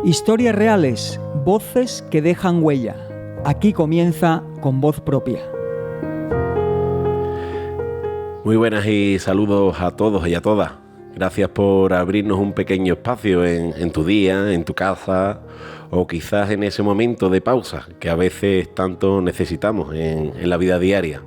Historias reales, voces que dejan huella. Aquí comienza Con Voz Propia. Muy buenas y saludos a todos y a todas. Gracias por abrirnos un pequeño espacio en tu día, en tu casa o quizás en ese momento de pausa que a veces tanto necesitamos en la vida diaria.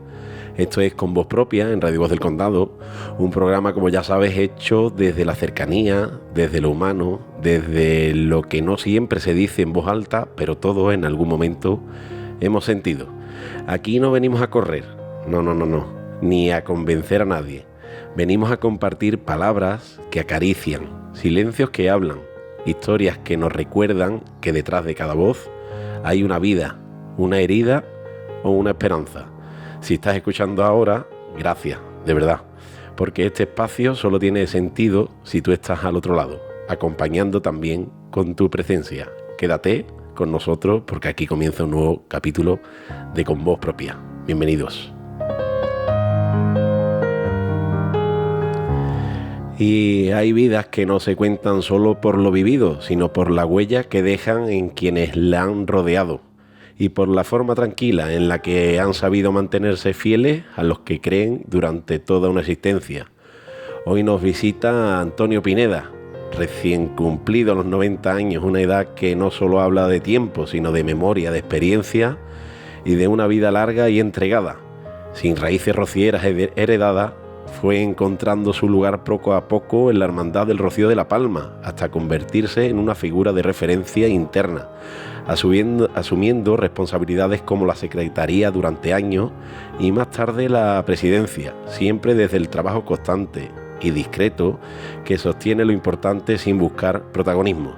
Esto es Con Voz Propia en Radio Voz del Condado, un programa, como ya sabes, hecho desde la cercanía, desde lo humano, desde lo que no siempre se dice en voz alta, pero todos en algún momento hemos sentido. Aquí no venimos a correr, no, ni a convencer a nadie. Venimos a compartir palabras que acarician, silencios que hablan, historias que nos recuerdan que detrás de cada voz hay una vida, una herida o una esperanza. Si estás escuchando ahora, gracias, de verdad, porque este espacio solo tiene sentido si tú estás al otro lado, acompañando también con tu presencia. Quédate con nosotros porque aquí comienza un nuevo capítulo de Con Voz Propia. Bienvenidos. Y hay vidas que no se cuentan solo por lo vivido, sino por la huella que dejan en quienes la han rodeado y por la forma tranquila en la que han sabido mantenerse fieles a los que creen durante toda una existencia. Hoy nos visita Antonio Pineda, recién cumplido los 90 años, una edad que no solo habla de tiempo, sino de memoria, de experiencia y de una vida larga y entregada. Sin raíces rocieras heredadas, fue encontrando su lugar poco a poco en la Hermandad del Rocío de La Palma, hasta convertirse en una figura de referencia interna, asumiendo responsabilidades como la secretaría durante años y más tarde la presidencia, siempre desde el trabajo constante y discreto que sostiene lo importante sin buscar protagonismo.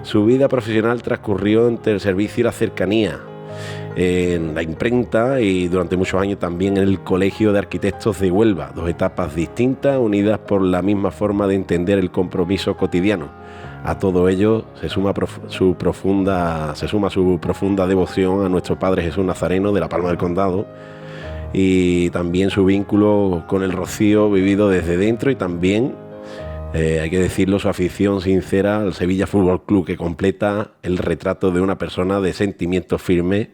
Su vida profesional transcurrió entre el servicio y la cercanía, en la imprenta y durante muchos años también en el Colegio de Arquitectos de Huelva, dos etapas distintas unidas por la misma forma de entender el compromiso cotidiano. A todo ello se suma su profunda devoción a nuestro Padre Jesús Nazareno de La Palma del Condado y también su vínculo con el Rocío vivido desde dentro y también, hay que decirlo, su afición sincera al Sevilla Fútbol Club, que completa el retrato de una persona de sentimientos firmes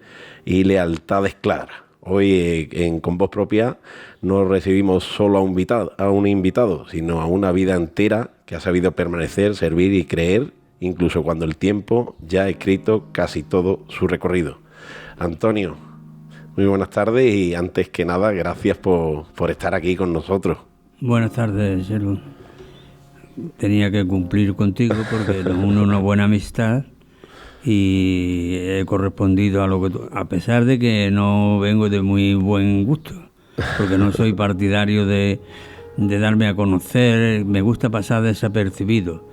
y lealtades claras. Hoy en Con Voz Propia no recibimos solo a un invitado, sino a una vida entera que ha sabido permanecer, servir y creer, incluso cuando el tiempo ya ha escrito casi todo su recorrido. Antonio, muy buenas tardes y antes que nada, gracias por estar aquí con nosotros. Buenas tardes, Gerún. Tenía que cumplir contigo porque nos une una buena amistad y he correspondido a lo que tú, a pesar de que no vengo de muy buen gusto, porque no soy partidario de darme a conocer, me gusta pasar desapercibido.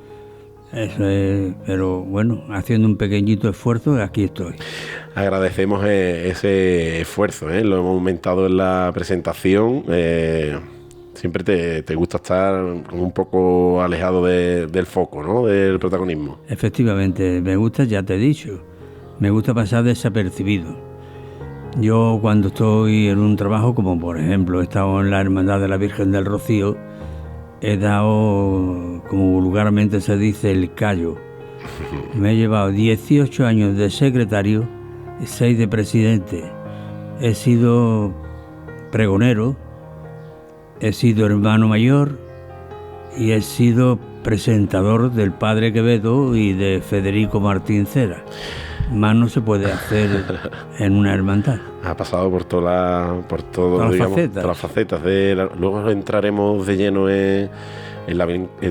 Eso es, pero bueno, haciendo un pequeñito esfuerzo, aquí estoy. Agradecemos ese esfuerzo, lo hemos aumentado en la presentación. Siempre te gusta estar un poco alejado del foco, ¿no? Del protagonismo. Efectivamente, me gusta, ya te he dicho, me gusta pasar desapercibido. Yo cuando estoy en un trabajo, como por ejemplo he estado en la Hermandad de la Virgen del Rocío, he dado, como vulgarmente se dice, el callo. Me he llevado 18 años de secretario y 6 de presidente. He sido pregonero, he sido hermano mayor y he sido presentador del Padre Quevedo y de Federico Martín Cera. Más no se puede hacer en una hermandad. Ha pasado por todas las facetas. Luego entraremos de lleno en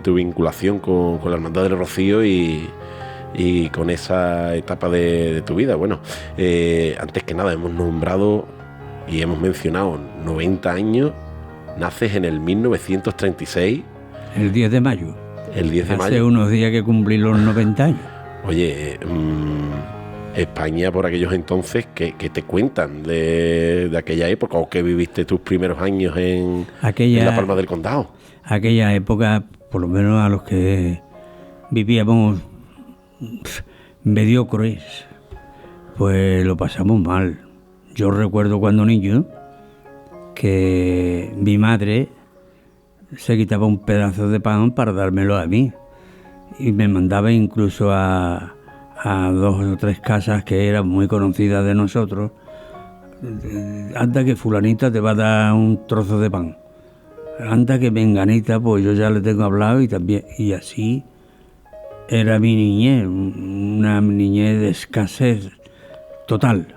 tu vinculación con la Hermandad del Rocío y con esa etapa de tu vida. Bueno, antes que nada hemos nombrado y hemos mencionado 90 años. Naces en el 1936. El 10 de mayo. El 10 de mayo. Hace unos días que cumplí los 90 años. Oye, España por aquellos entonces, ¿qué te cuentan de aquella época o qué viviste tus primeros años en La Palma del Condado? Aquella época, por lo menos a los que vivíamos mediocres, pues lo pasamos mal. Yo recuerdo cuando niño que mi madre se quitaba un pedazo de pan para dármelo a mí y me mandaba incluso a a 2 o 3 casas que eran muy conocidas de nosotros. Anda que fulanita te va a dar un trozo de pan. Anda que menganita, pues yo ya le tengo hablado y también. Y así era mi niñez, una niñez de escasez total.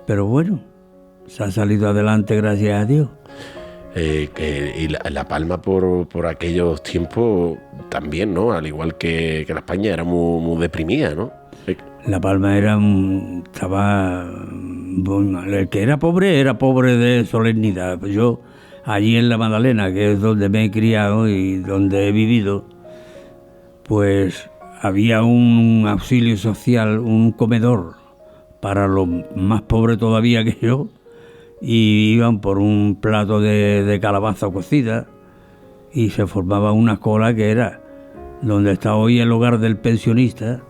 Pero bueno, se ha salido adelante gracias a Dios. Y La Palma por aquellos tiempos también, ¿no? Al igual que la España era muy deprimida, ¿no? La Palma estaba muy mal. El que era pobre de solemnidad. Yo, allí en la Magdalena, que es donde me he criado y donde he vivido, pues había un auxilio social, un comedor para los más pobres todavía que yo, y iban por un plato de calabaza cocida y se formaba una cola que era donde está hoy el hogar del pensionista.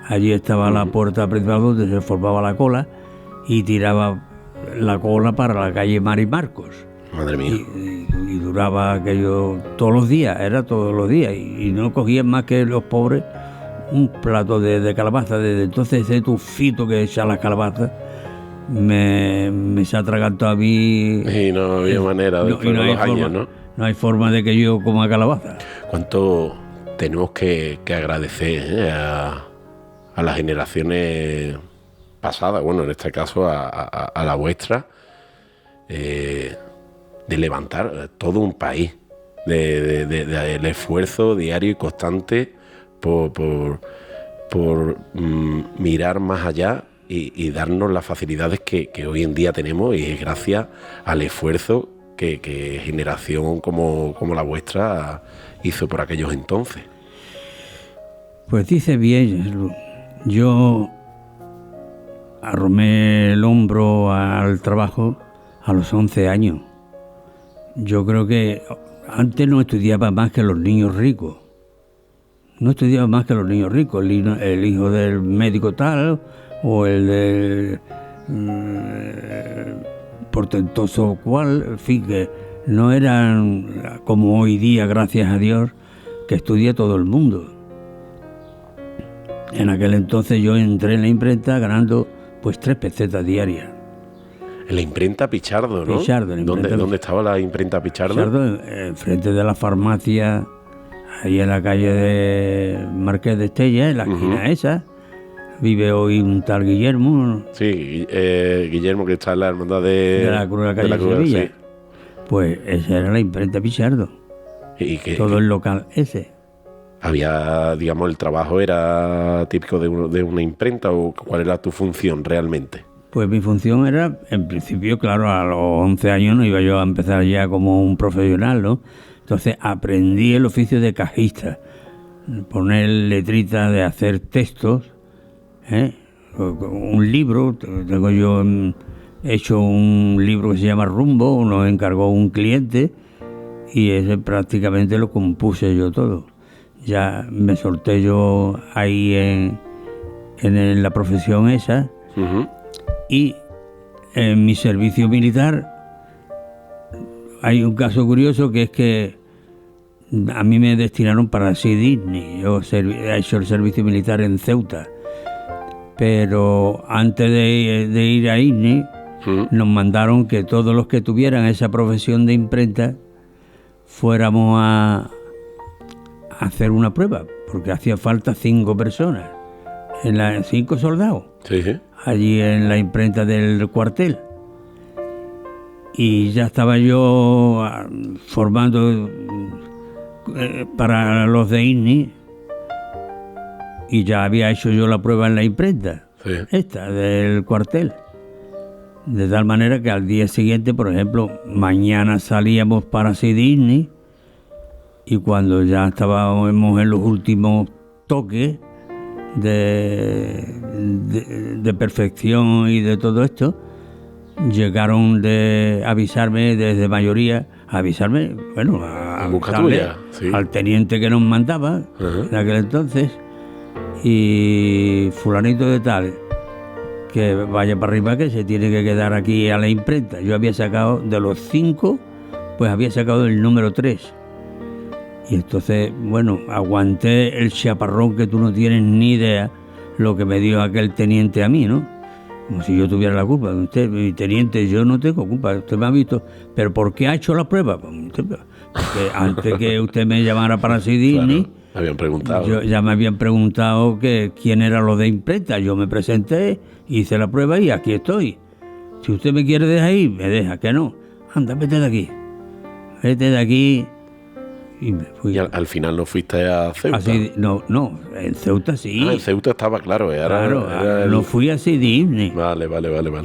Allí estaba la puerta principal donde se formaba la cola y tiraba la cola para la calle Mari Marcos. Madre mía. Y duraba aquello todos los días, era todos los días, y no cogían más que los pobres un plato de calabaza. Desde entonces ese tufito que echa las calabazas me se ha atragantado a mí. Y no había manera después de los años, ¿no? No hay forma de que yo coma calabaza. ¿Cuánto tenemos que agradecer a las generaciones pasadas, bueno, en este caso a la vuestra, de levantar todo un país, del esfuerzo diario y constante por mirar más allá y darnos las facilidades que hoy en día tenemos, y es gracias al esfuerzo que generación como la vuestra hizo por aquellos entonces? Pues dice bien, yo arromé el hombro al trabajo a los 11 años. Yo creo que antes no estudiaba más que los niños ricos. No estudiaba más que los niños ricos, el hijo del médico tal o el del portentoso cual, en fin, que no eran como hoy día, gracias a Dios, que estudia todo el mundo. En aquel entonces yo entré en la imprenta ganando pues 3 pesetas diarias. En la imprenta Pichardo, ¿no? Pichardo, ¿Dónde estaba la imprenta Pichardo? Pichardo, enfrente de la farmacia, ahí en la calle de Marqués de Estella, en la esquina esa. Vive hoy un tal Guillermo. Sí, Guillermo, que está en la hermandad de la Cruz de la calle de Sevilla. Sí. Pues esa era la imprenta Pichardo. Todo el local ese. Había, digamos, el trabajo era típico de una imprenta, ¿o cuál era tu función realmente? Pues mi función era, en principio, claro, a los 11 años no iba yo a empezar ya como un profesional, ¿no? Entonces aprendí el oficio de cajista, poner letritas, de hacer textos, un libro. Tengo yo hecho un libro que se llama Rumbo, lo encargó un cliente y ese prácticamente lo compuse yo todo. Ya me solté yo ahí en la profesión esa. Y en mi servicio militar hay un caso curioso, que es que a mí me destinaron para Sydney. Yo he hecho el servicio militar en Ceuta, pero antes de ir a Sydney nos mandaron que todos los que tuvieran esa profesión de imprenta fuéramos a hacer una prueba, porque hacía falta 5 personas, 5 soldados. Sí. Allí en la imprenta del cuartel. Y ya estaba yo formando para los de INNI, y ya había hecho yo la prueba en la imprenta, esta del cuartel. De tal manera que al día siguiente, por ejemplo, mañana salíamos para Sydney, y cuando ya estábamos en los últimos toques de perfección y de todo esto, llegaron de avisarme desde mayoría, bueno, al teniente que nos mandaba en aquel entonces, y fulanito de tal, que vaya para arriba, que se tiene que quedar aquí a la imprenta. Yo había sacado, de los 5, pues había sacado el número 3. Y entonces, bueno, aguanté el chaparrón que tú no tienes ni idea lo que me dio aquel teniente a mí, ¿no? Como si yo tuviera la culpa. Usted, mi teniente, yo no tengo culpa. Usted me ha visto. ¿Pero por qué ha hecho la prueba? Porque antes que usted me llamara para Sidney, Claro, me habían preguntado. ya me habían preguntado que quién era lo de imprenta. Yo me presenté, hice la prueba y aquí estoy. Si usted me quiere dejar ahí, me deja. Que no. Anda, vete de aquí. Vete de aquí. Y me fui. Y al final no fuiste a Ceuta. Así, no, en Ceuta sí. En Ceuta estaba claro. Era no fui a Sidney, Vale.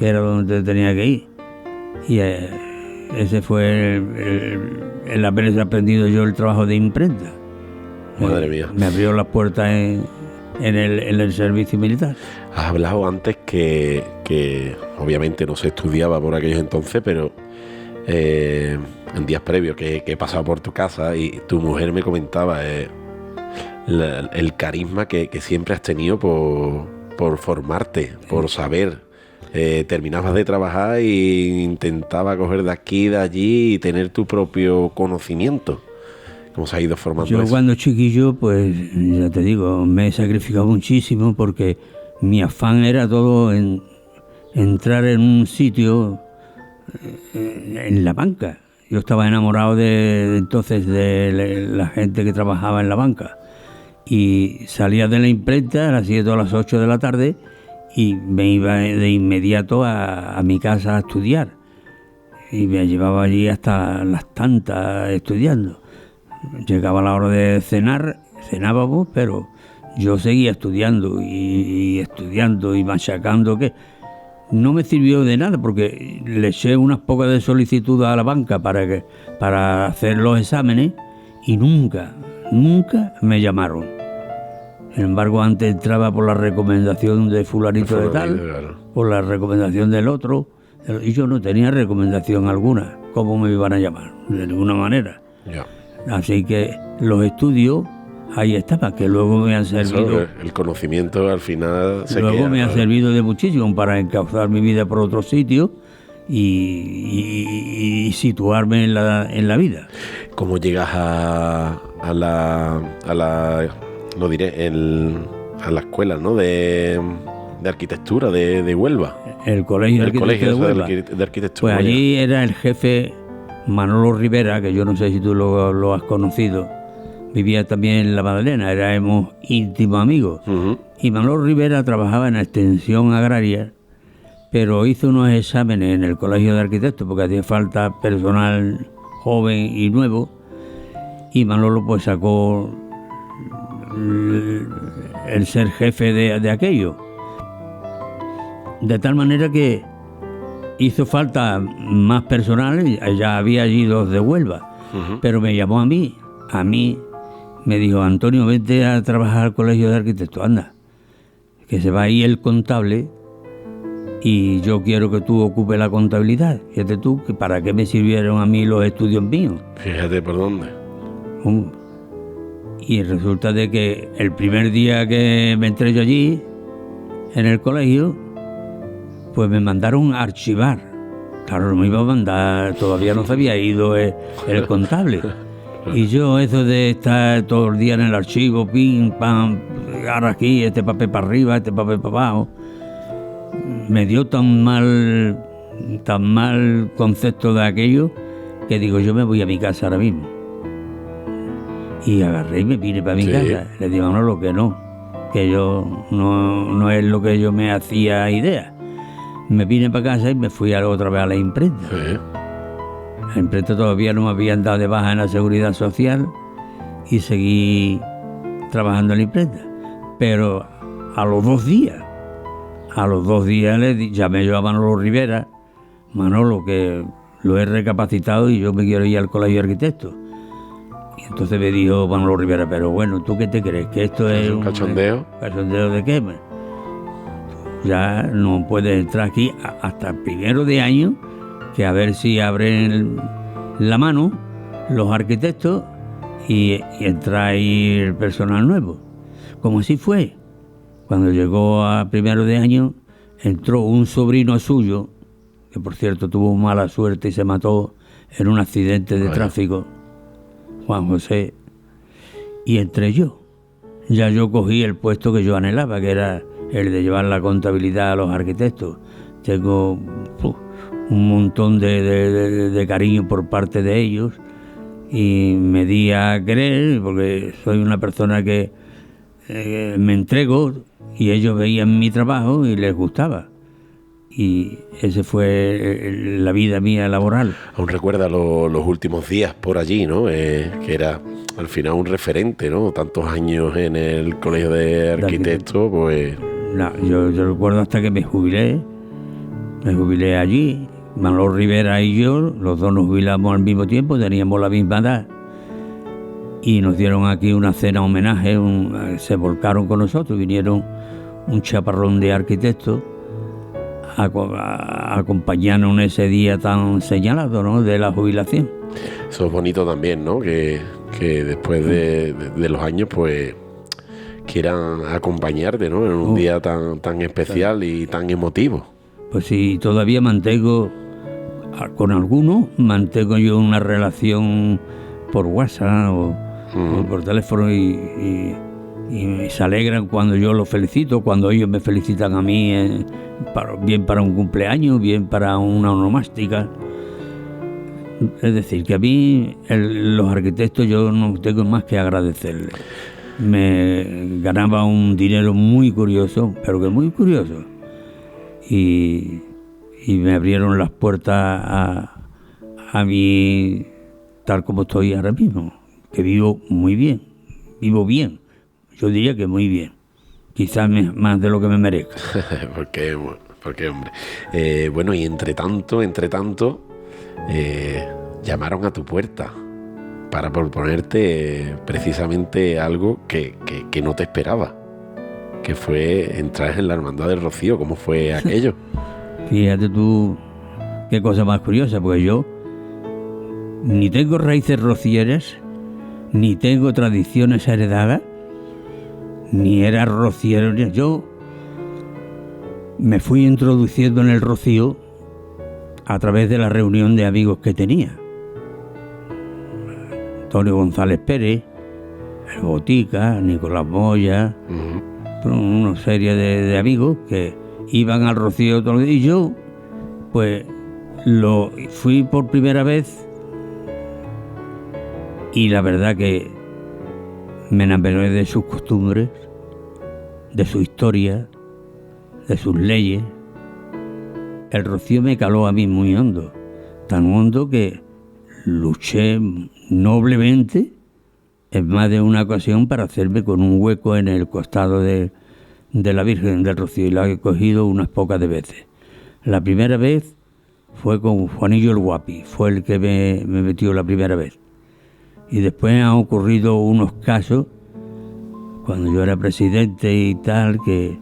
que era donde tenía que ir. Y ese fue el haber aprendido yo el trabajo de imprenta. Madre mía. Me abrió las puertas en el servicio militar. Has hablado antes que obviamente no se estudiaba por aquellos entonces, pero en días previos que he pasado por tu casa y tu mujer me comentaba el carisma que siempre has tenido por formarte, por saber. Terminabas de trabajar e intentaba coger de aquí, de allí y tener tu propio conocimiento. ¿Cómo se ha ido formando Yo eso? cuando chiquillo, pues ya te digo, me he sacrificado muchísimo porque mi afán era todo en entrar en un sitio en la banca. Yo estaba enamorado entonces de la gente que trabajaba en la banca y salía de la imprenta a las 7 o a las 8 de la tarde y me iba de inmediato a mi casa a estudiar y me llevaba allí hasta las tantas estudiando. Llegaba la hora de cenar, cenábamos, pero yo seguía estudiando y estudiando y machacando que no me sirvió de nada porque le eché unas pocas de solicitud a la banca para hacer los exámenes y nunca me llamaron. Sin embargo, antes entraba por la recomendación de fulanito de tal, claro. por la recomendación del otro, y yo no tenía recomendación alguna. ¿Cómo me iban a llamar? De ninguna manera. Ya. Así que los estudios, ahí estaba, que luego me han servido. Eso, el conocimiento al final se Luego queda, me ha ¿no? servido de muchísimo para encauzar mi vida por otro sitio y situarme en la vida. ¿Cómo llegas a la no diré, a la escuela, ¿no? de arquitectura de Huelva? El colegio de Huelva. De arquitectura. Pues allí era el jefe Manolo Rivera, que yo no sé si tú lo has conocido. Vivía también en La Magdalena, éramos íntimos amigos. Uh-huh. Y Manolo Rivera trabajaba en la extensión agraria, pero hizo unos exámenes en el colegio de arquitectos porque hacía falta personal joven y nuevo. Y Manolo pues sacó el ser jefe de aquello. De tal manera que hizo falta más personal, ya había allí 2 de Huelva, Uh-huh. pero me llamó a mí, me dijo: Antonio, vete a trabajar al colegio de arquitectos, anda, que se va ahí el contable y yo quiero que tú ocupes la contabilidad. Fíjate tú, que para qué me sirvieron a mí los estudios míos. Fíjate por dónde. Y resulta de que el primer día que me entré yo allí, en el colegio, pues me mandaron a archivar. Claro, no me iba a mandar, todavía no se había ido el contable. Y yo, eso de estar todo el día en el archivo, pim, pam, ahora aquí, este papel para arriba, este papel para abajo, me dio tan mal concepto de aquello que digo, yo me voy a mi casa ahora mismo. Y agarré y me vine para mi casa. Le digo, no, lo que no, que yo no es lo que yo me hacía idea. Me vine para casa y me fui otra vez a la imprenta. Sí. La imprenta todavía no me habían dado de baja en la seguridad social y seguí trabajando en la imprenta. Pero a los 2 días le llamé yo a Manolo Rivera: Manolo, que lo he recapacitado y yo me quiero ir al colegio de arquitectos. Y entonces me dijo Manolo Rivera: pero bueno, ¿tú qué te crees? ¿Que esto es un cachondeo? ¿Cachondeo de qué? Ya no puedes entrar aquí hasta el 1 de año, que a ver si abren la mano los arquitectos y entra ahí el personal nuevo. Como así fue. Cuando llegó a 1 de año, entró un sobrino suyo, que por cierto tuvo mala suerte y se mató en un accidente de tráfico, Juan José, y entré yo. Ya yo cogí el puesto que yo anhelaba, que era el de llevar la contabilidad a los arquitectos. Tengo un montón de cariño por parte de ellos y me di a querer porque soy una persona que me entrego y ellos veían mi trabajo y les gustaba. Y ese fue la vida mía laboral. Aún recuerda los últimos días por allí, ¿no? Que era al final un referente, ¿no? Tantos años en el colegio de arquitectos, pues... No, yo recuerdo hasta que me jubilé allí. Manolo Rivera y yo, los dos nos jubilamos al mismo tiempo, teníamos la misma edad. Y nos dieron aquí una cena homenaje, se volcaron con nosotros, vinieron un chaparrón de arquitectos a acompañarnos en ese día tan señalado, ¿no?, de la jubilación. Eso es bonito también, ¿no? Que después de los años, pues, quieran acompañarte, ¿no? En un día tan especial y tan emotivo. Pues sí, todavía con algunos mantengo yo una relación por WhatsApp o por teléfono y se alegran cuando yo los felicito, cuando ellos me felicitan a mí, bien para un cumpleaños, bien para una onomástica. Es decir, que a mí los arquitectos yo no tengo más que agradecerles. Me ganaba un dinero muy curioso, pero que muy curioso. Y me abrieron las puertas a mí tal como estoy ahora mismo, que vivo muy bien, vivo bien. Yo diría que muy bien, quizás más de lo que me merezca. porque hombre. Bueno, y entre tanto, llamaron a tu puerta para proponerte precisamente algo que no te esperaba, que fue entrar en la Hermandad del Rocío. ¿Cómo fue aquello? Fíjate tú, qué cosa más curiosa, porque yo ni tengo raíces rocieras, ni tengo tradiciones heredadas, ni era rociero. Yo me fui introduciendo en el Rocío a través de la reunión de amigos que tenía. Antonio González Pérez, el Botica, Nicolás Moya, una serie de amigos que iban al Rocío todos los días. Y yo, pues, fui por primera vez y la verdad que me enamoré de sus costumbres, de su historia, de sus leyes. El Rocío me caló a mí muy hondo, tan hondo que luché noblemente en más de una ocasión para hacerme con un hueco en el costado de la Virgen del Rocío, y la he cogido unas pocas de veces. La primera vez fue con Juanillo el Guapi, fue el que me metió la primera vez. Y después han ocurrido unos casos, cuando yo era presidente y tal, que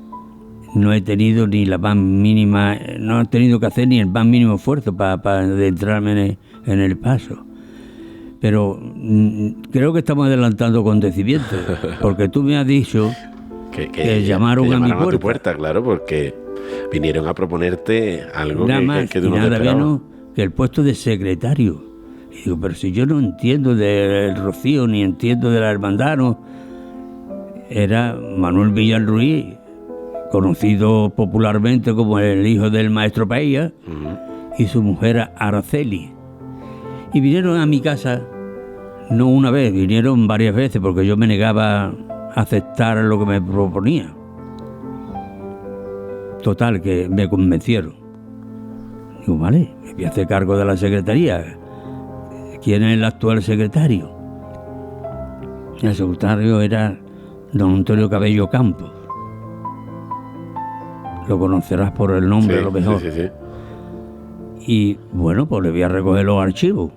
no he tenido ni la más mínima, no he tenido que hacer ni el más mínimo esfuerzo para adentrarme en el paso. Pero creo que estamos adelantando acontecimientos, porque tú me has dicho que llamaron a mi puerta. A tu puerta, claro, porque vinieron a proponerte algo nada más, que tú no te nada esperabas. menos que el puesto de secretario. Y digo, pero si yo no entiendo del Rocío, ni entiendo de la hermandad, no. Era Manuel Villarruiz, conocido popularmente como el hijo del maestro Paella, y su mujer Araceli. Y vinieron a mi casa, no una vez, vinieron varias veces, porque yo me negaba a aceptar lo que me proponía. Total, que me convencieron. Digo, vale, me voy a hacer cargo de la secretaría. ¿Quién es el actual secretario? El secretario era don Antonio Cabello Campos. Lo conocerás por el nombre, a lo mejor. Sí. Y bueno, pues le voy a recoger los archivos.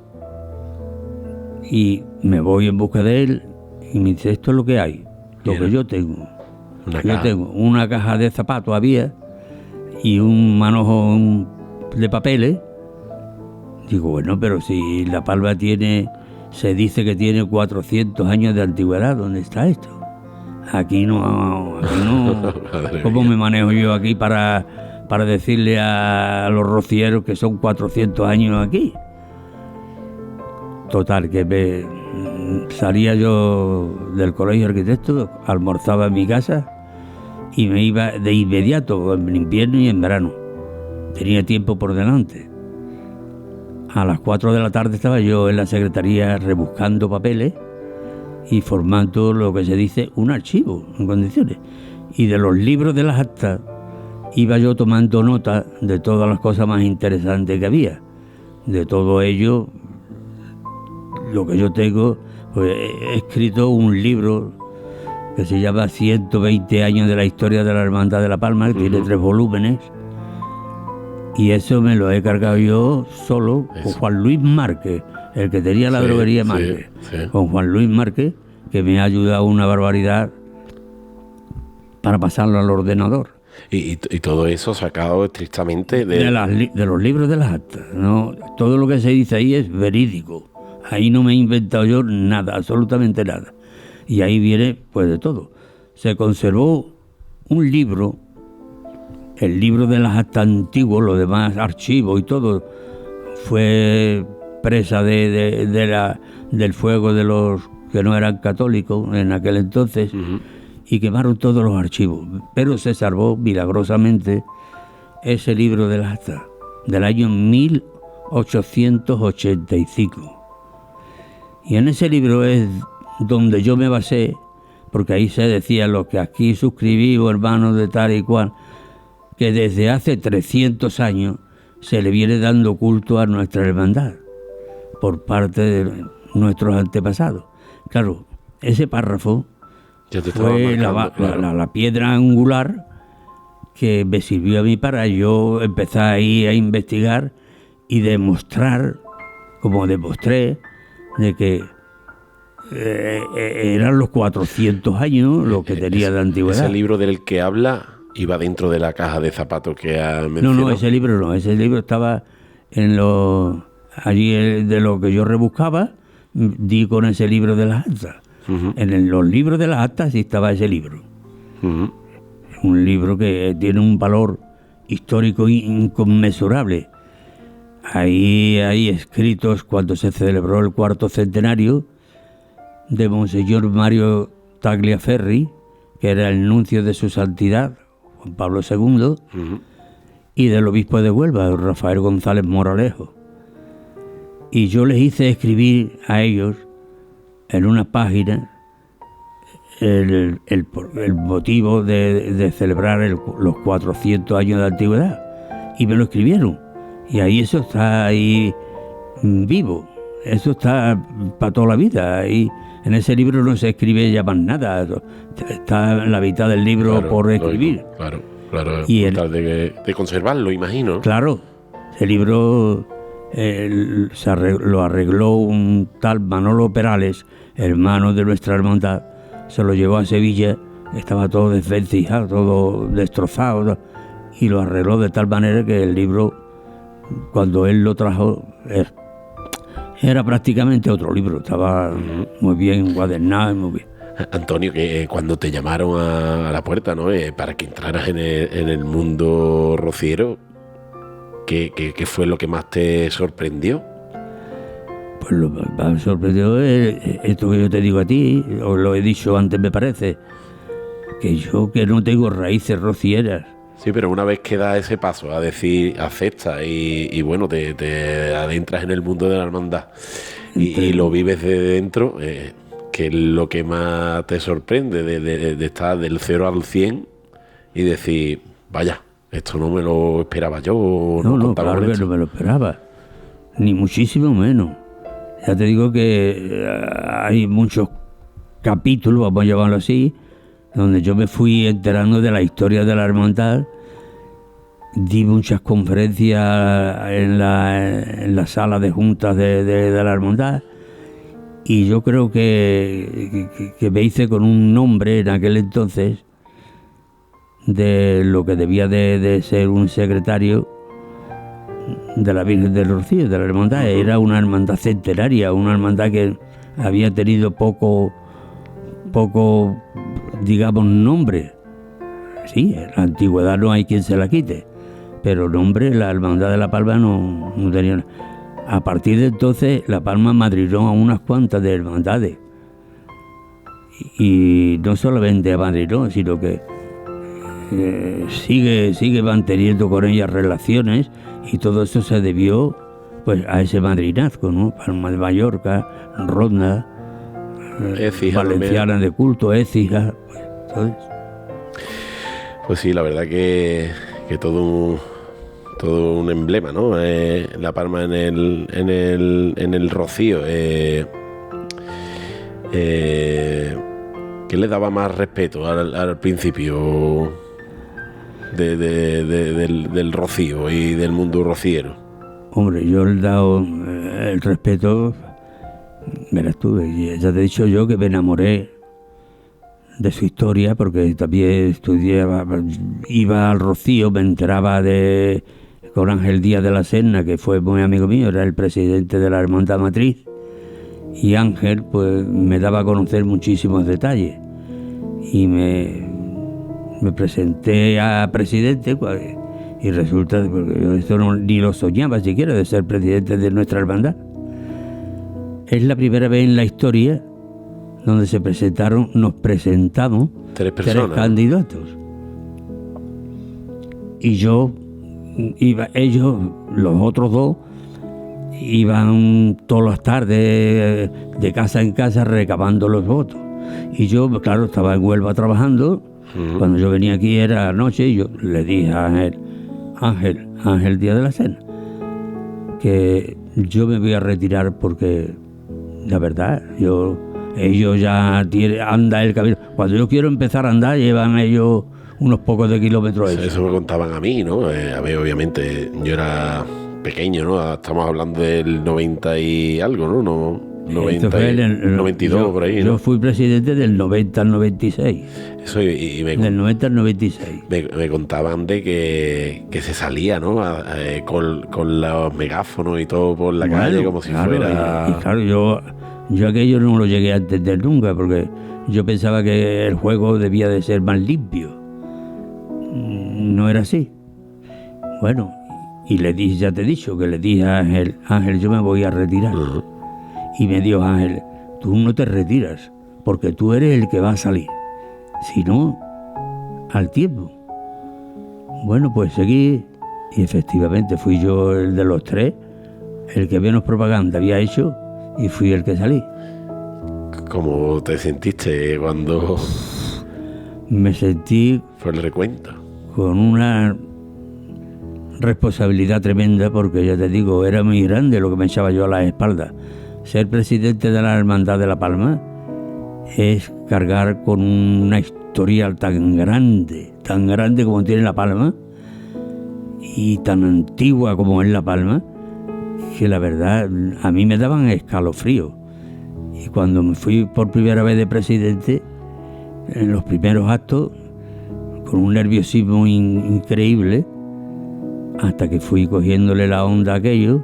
Y me voy en busca de él y me dice, esto es lo que hay, lo que yo tengo. Yo tengo una caja de zapatos había y un manojo de papeles. Digo, bueno, pero si La Palma se dice que tiene 400 años de antigüedad, ¿dónde está esto? Aquí no. ¿Cómo me manejo yo aquí para decirle a los rocieros que son 400 años aquí? Total, que salía yo del colegio de arquitectos, almorzaba en mi casa y me iba de inmediato en invierno y en verano. Tenía tiempo por delante. A las 4 de la tarde estaba yo en la secretaría rebuscando papeles y formando lo que se dice un archivo en condiciones. Y de los libros de las actas iba yo tomando nota de todas las cosas más interesantes que había. De todo ello, lo que yo tengo, pues he escrito un libro que se llama 120 años de la historia de la Hermandad de La Palma, que tiene 3 volúmenes. Y eso me lo he cargado yo solo con Juan Luis Márquez, el que tenía la droguería Márquez. Con Juan Luis Márquez, que me ha ayudado una barbaridad para pasarlo al ordenador. Y todo eso sacado estrictamente de los libros de las actas, ¿no? Todo lo que se dice ahí es verídico. Ahí no me he inventado yo nada, absolutamente nada. Y ahí viene pues de todo. Se conservó un libro, el libro de las actas antiguos, los demás archivos y todo, fue presa del fuego de los que no eran católicos en aquel entonces, y quemaron todos los archivos. Pero se salvó milagrosamente ese libro de las actas del año 1885. Y en ese libro es donde yo me basé, porque ahí se decía lo que aquí suscribimos, hermanos de tal y cual, que desde hace 300 años se le viene dando culto a nuestra hermandad por parte de nuestros antepasados. Claro, ese párrafo fue la piedra angular que me sirvió a mí para yo empezar ahí a investigar y demostrar, como demostré, de que eran los 400 años lo que tenía de antigüedad. Ese libro del que habla iba dentro de la caja de zapatos que ha mencionado. No, ese libro estaba allí de lo que yo rebuscaba, di con ese libro de las actas. En los libros de las actas sí estaba ese libro. Un libro que tiene un valor histórico inconmensurable. Ahí hay escritos cuando se celebró el 4º centenario de Monseñor Mario Tagliaferri, que era el nuncio de su santidad, Juan Pablo II, y del obispo de Huelva, Rafael González Moralejo. Y yo les hice escribir a ellos en una página el motivo de celebrar los 400 años de antigüedad, y me lo escribieron. Y ahí eso está ahí vivo, eso está para toda la vida. Y en ese libro no se escribe ya más nada, está en la mitad del libro por escribir. Claro, y de conservarlo, imagino. Claro, el libro lo arregló un tal Manolo Perales, hermano de nuestra hermandad, se lo llevó a Sevilla, estaba todo desvencijado, todo destrozado, y lo arregló de tal manera que el libro, cuando él lo trajo, era prácticamente otro libro, estaba muy bien encuadernado y muy bien. Antonio, que cuando te llamaron a la puerta, ¿no? Para que entraras en el mundo rociero, ¿qué fue lo que más te sorprendió? Pues lo que más me sorprendió es esto que yo te digo a ti, os lo he dicho antes me parece, que yo que no tengo raíces rocieras. Sí, pero una vez que das ese paso a decir, acepta y bueno, te adentras en el mundo de la hermandad y lo vives de dentro, que es lo que más te sorprende de estar del 0 al 100 y decir, vaya, esto no me lo esperaba yo. No, claro que no me lo esperaba, ni muchísimo menos. Ya te digo que hay muchos capítulos, vamos a llamarlo así, donde yo me fui enterando de la historia de la hermandad, di muchas conferencias en la sala de juntas de la hermandad, y yo creo que me hice con un nombre en aquel entonces de lo que debía de ser un secretario de la Virgen del Rocío, de la hermandad. Era una hermandad centenaria, una hermandad que había tenido poco, digamos, nombre. Sí, en la antigüedad no hay quien se la quite, pero nombre, la hermandad de La Palma no tenía. A partir de entonces, La Palma madrinó a unas cuantas de hermandades. Y no solamente a madrinó, sino que sigue manteniendo con ellas relaciones, y todo eso se debió pues a ese madrinazgo, ¿no? Palma de Mallorca, Ronda, Écija, Valenciana de culto, Écija, pues sí, la verdad que todo un emblema, ¿no? La Palma en el Rocío. ¿Qué le daba más respeto al principio del Rocío y del mundo rociero? Hombre, yo le he dado el respeto, verás tú, ya te he dicho yo que me enamoré de su historia, porque también estudiaba, iba al Rocío, me enteraba con Ángel Díaz de la Serna, que fue muy amigo mío, era el presidente de la Hermandad Matriz, y Ángel pues me daba a conocer muchísimos detalles, y me presenté a presidente, y resulta, porque yo esto ni lo soñaba siquiera, de ser presidente de nuestra hermandad. Es la primera vez en la historia donde nos presentamos tres candidatos. Y ellos, los otros dos, iban todas las tardes de casa en casa recabando los votos. Y yo, claro, estaba en Huelva trabajando. Cuando yo venía aquí era noche, y yo le dije a Ángel Díaz de la Serna, que yo me voy a retirar porque, la verdad, ellos ya anda el camino. Cuando yo quiero empezar a andar, llevan ellos unos pocos de kilómetros. Eso me contaban a mí, ¿no? A ver, obviamente, yo era pequeño, ¿no? Estamos hablando del 90 y algo, ¿no? 92 por ahí, ¿no? Yo fui presidente del 90 al 96. Eso, del 90 al 96. Me contaban de que se salía, ¿no? Con los megáfonos y todo por la calle, como si fuera... Y claro, yo aquello no lo llegué a entender nunca, porque yo pensaba que el juego debía de ser más limpio. No era así. Bueno, y le dije, ya te he dicho, que le dije a Ángel, yo me voy a retirar. Y me dijo Ángel, tú no te retiras, porque tú eres el que va a salir. Si no, al tiempo. Bueno, pues seguí, y efectivamente fui yo el de los tres, el que menos propaganda había hecho, y fui el que salí. ¿Cómo te sentiste cuando...? Me sentí... Fue el recuento. Con una responsabilidad tremenda, porque ya te digo, era muy grande lo que me echaba yo a la espalda. Ser presidente de la Hermandad de La Palma es cargar con una historial tan grande como tiene La Palma, y tan antigua como es La Palma, que la verdad a mí me daban escalofríos. Y cuando me fui por primera vez de presidente, en los primeros actos, con un nerviosismo increíble, hasta que fui cogiéndole la onda a aquello,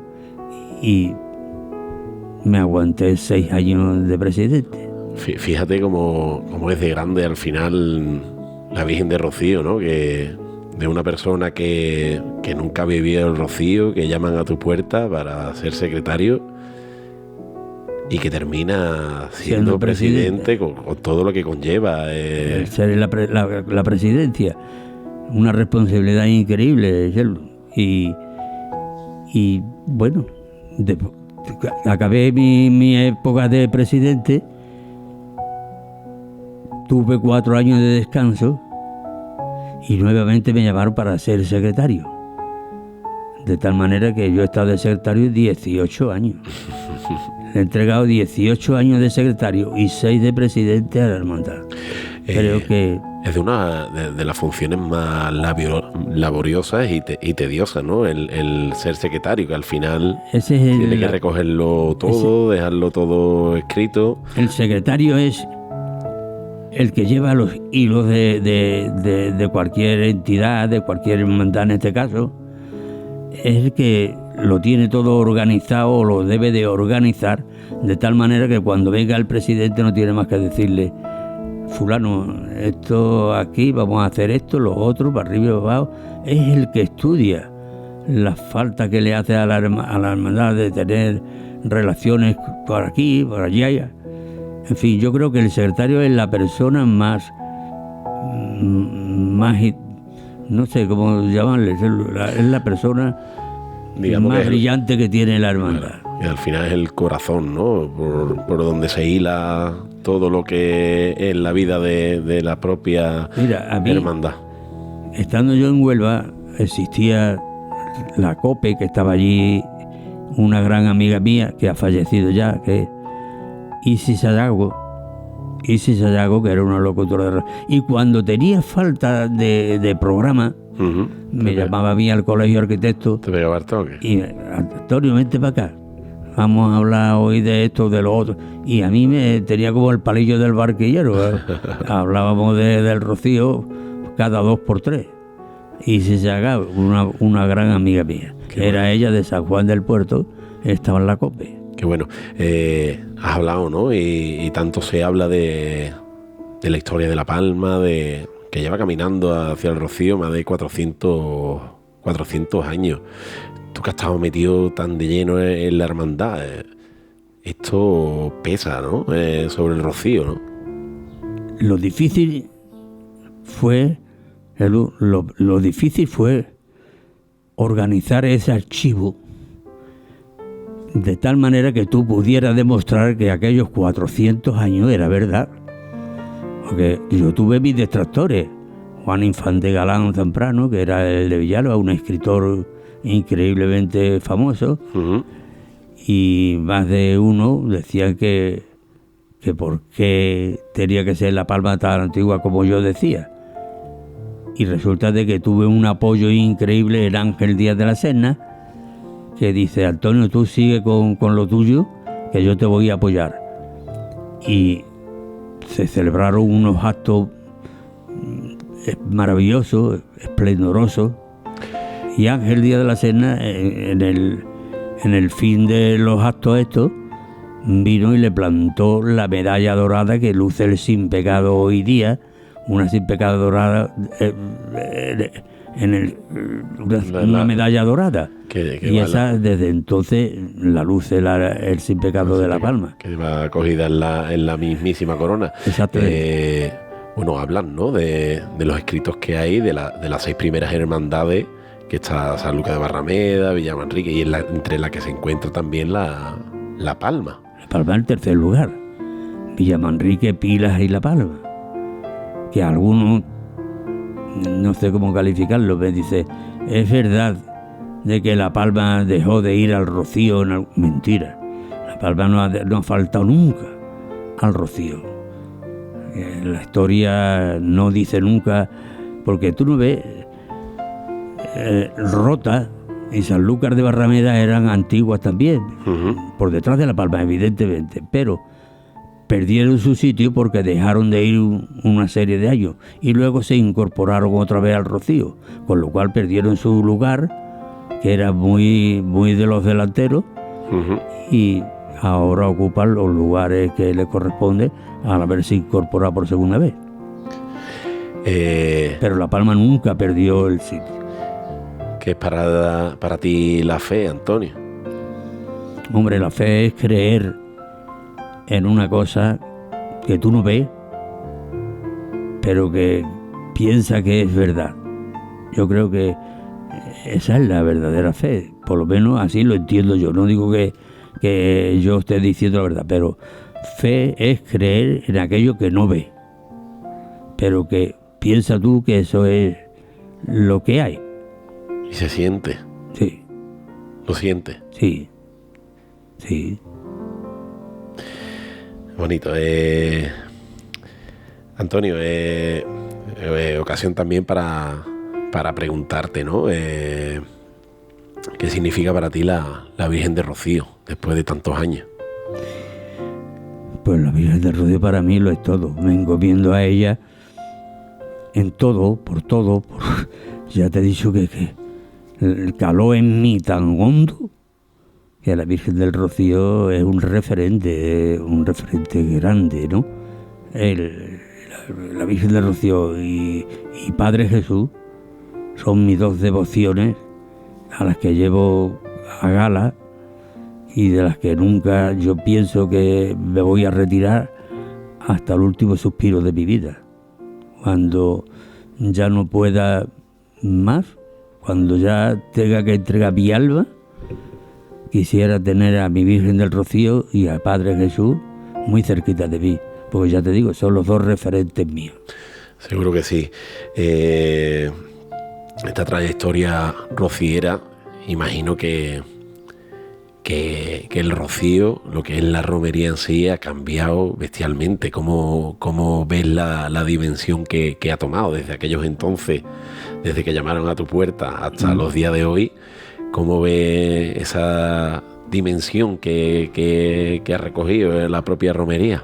y me aguanté 6 años de presidente. Fíjate cómo es de grande al final la Virgen de Rocío, ¿no? Que de una persona que nunca vivió el Rocío, que llaman a tu puerta para ser secretario, y que termina siendo presidente con todo lo que conlleva. Ser la presidencia, una responsabilidad increíble, y bueno, acabé mi época de presidente, tuve 4 años de descanso y nuevamente me llamaron para ser secretario. De tal manera que yo he estado de secretario 18 años. Le he entregado 18 años de secretario y 6 de presidente a la hermandad. Creo que... Es de una de las funciones más laboriosas y tediosas, ¿no? El ser secretario, que al final tiene que recogerlo todo, dejarlo todo escrito. El secretario es el que lleva los hilos de cualquier entidad, de cualquier hermandad en este caso. Es el que lo tiene todo organizado, o lo debe de organizar, de tal manera que cuando venga el presidente no tiene más que decirle: fulano, esto aquí, vamos a hacer esto, lo otro, para arriba y para abajo. Es el que estudia la falta que le hace a la hermandad de tener relaciones por aquí, por allá. En fin, yo creo que el secretario es la persona más no sé cómo llamarle, es la persona, digamos, más brillante que tiene la hermandad. Y al final es el corazón, ¿no? Por donde se hila todo lo que es la vida de la propia hermandad. Estando yo en Huelva, existía la COPE, que estaba allí, una gran amiga mía que ha fallecido ya, que es Isis Sayago, que era una locutora de radio. Y cuando tenía falta de programa, me llamaba a mí al colegio de arquitectos. ¿Te pegaba el toque? Y Antonio, vente para acá. Vamos a hablar hoy de esto, de lo otro. Y a mí me tenía como el palillo del barquillero. Hablábamos del Rocío cada 2 por 3. Y se llegaba una gran amiga mía. Era ella de San Juan del Puerto, estaba en la COPE. Qué bueno. Has hablado, ¿no? Y tanto se habla de la historia de La Palma, que lleva caminando hacia el Rocío más de 400 años. Tú que has estado metido tan de lleno en la hermandad, esto pesa, ¿no? Sobre el Rocío, ¿no? Lo difícil fue organizar ese archivo de tal manera que tú pudieras demostrar que aquellos 400 años era verdad. Porque yo tuve mis detractores. Juan Infante Galán Zamprano, que era el de Villalba, un escritor increíblemente famoso, y más de uno decían que por qué tenía que ser La Palma tan antigua como yo decía. Y resulta de que tuve un apoyo increíble en Ángel Díaz de la Serna, que dice: Antonio, tú sigue con lo tuyo, que yo te voy a apoyar. Y se celebraron unos actos maravillosos, esplendorosos, y Ángel Díaz de la Serna, en el fin de los actos estos, vino y le plantó la medalla dorada que luce el Sin Pecado hoy día, una Sin Pecado dorada, una medalla dorada. Y esa, desde entonces, la luce el Sin Pecado de La Palma. Que va acogida en la mismísima corona. Exactamente. Bueno, hablan, ¿no?, de los escritos que hay de las 6 primeras hermandades, que está San Lucas de Barrameda, Villamanrique, y entre la que se encuentra también la Palma. La Palma en tercer lugar. Villamanrique, Pilas y La Palma. Que algunos, no sé cómo calificarlo, me dice: es verdad de que La Palma dejó de ir al Rocío. Mentira. La Palma no ha faltado nunca al Rocío. La historia no dice nunca, porque tú no ves, Rota y Sanlúcar de Barrameda eran antiguas también, por detrás de La Palma, evidentemente, pero perdieron su sitio porque dejaron de ir una serie de años y luego se incorporaron otra vez al Rocío, con lo cual perdieron su lugar, que era muy, muy de los delanteros, y ahora ocupan los lugares que les corresponde al haberse incorporado por segunda vez. Pero La Palma nunca perdió el sitio. ¿Qué es para ti la fe, Antonio? Hombre, la fe es creer en una cosa que tú no ves, pero que piensa que es verdad. Yo creo que esa es la verdadera fe, por lo menos así lo entiendo yo. No digo que yo esté diciendo la verdad, pero fe es creer en aquello que no ve, pero que piensa tú que eso es lo que hay. ¿Y se siente? Sí. ¿Lo siente? Sí. Sí. Bonito. Antonio, ocasión también para preguntarte, ¿no? ¿Qué significa para ti la Virgen de Rocío después de tantos años? Pues la Virgen de Rocío para mí lo es todo. Me encomiendo a ella en todo, por todo. Ya te he dicho que caló en mí tan hondo que la Virgen del Rocío es un referente grande, ¿no? La Virgen del Rocío y Padre Jesús son mis 2 devociones a las que llevo a gala y de las que nunca yo pienso que me voy a retirar hasta el último suspiro de mi vida. Cuando ya no pueda más, cuando ya tenga que entregar mi alma, quisiera tener a mi Virgen del Rocío y al Padre Jesús muy cerquita de mí, porque ya te digo, son los dos referentes míos. Seguro que sí. Esta trayectoria rociera, imagino que el rocío, lo que es la romería en sí, ha cambiado bestialmente. ¿Cómo ves la dimensión que ha tomado desde aquellos entonces, desde que llamaron a tu puerta hasta los días de hoy? ¿Cómo ves esa dimensión que ha recogido la propia romería?